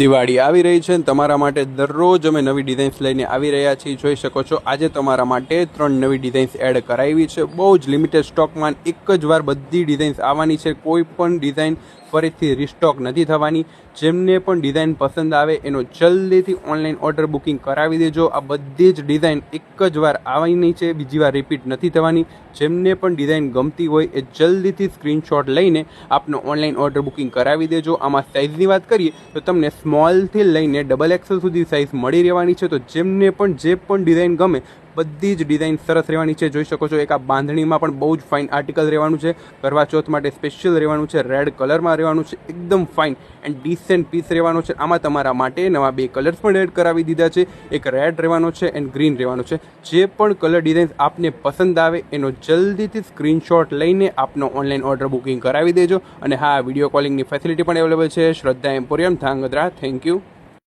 દિવાળી આવી રહી છે અને તમારા માટે દરરોજ અમે નવી ડિઝાઇન્સ લઈને આવી રહ્યા છીએ. જોઈ શકો છો આજે તમારા માટે 3 નવી ડિઝાઇન્સ એડ કરાવી છે. બહુ જ લિમિટેડ સ્ટોકમાં એક જ વાર બધી ડિઝાઇન્સ આવવાની છે. કોઈ પણ ડિઝાઇન ફરીથી રિસ્ટોક નથી થવાની. જેમને પણ ડિઝાઇન પસંદ આવે એનો જલ્દીથી ઓનલાઈન ઓર્ડર બુકિંગ કરાવી દેજો. આ બધી જ ડિઝાઇન એક જ વાર આવવાની છે, બીજી વાર રિપીટ નથી થવાની. જેમને પણ ડિઝાઇન ગમતી હોય એ જલ્દીથી સ્ક્રીનશોટ લઈને આપનો ઓનલાઈન ઓર્ડર બુકિંગ કરાવી દેજો. આમાં સાઇઝની વાત કરીએ તો તમને સ્મોલથી લઈને XXL સુધી સાઇઝ મળી રહેવાની છે. તો જેમને પણ જે પણ ડિઝાઇન ગમે બધી જ ડિઝાઇન સરસ રહેવાની છે. જોઈ શકો છો એક આ બાંધણીમાં પણ બહુ જ ફાઇન આર્ટિકલ રહેવાનું છે. કરવા ચોથ માટે સ્પેશિયલ રહેવાનું છે. રેડ કલરમાં રહેવાનું છે. એકદમ ફાઇન એન્ડ ડિસેન્ટ પીસ રહેવાનો છે. આમાં તમારા માટે નવા 2 કલર્સ પણ એડ કરાવી દીધા છે. એક રેડ રહેવાનો છે એન્ડ ગ્રીન રહેવાનો છે. જે પણ કલર ડિઝાઇન આપને પસંદ આવે એનો જલ્દીથી સ્ક્રીનશોટ લઈને આપનો ઓનલાઈન ઓર્ડર બુકિંગ કરાવી દેજો. અને હા, વિડીયો કોલિંગની ફેસિલિટી પણ અવેલેબલ છે. શ્રદ્ધા એમ્પોરિયમ, ધ્રાંગધ્રા. Thank you.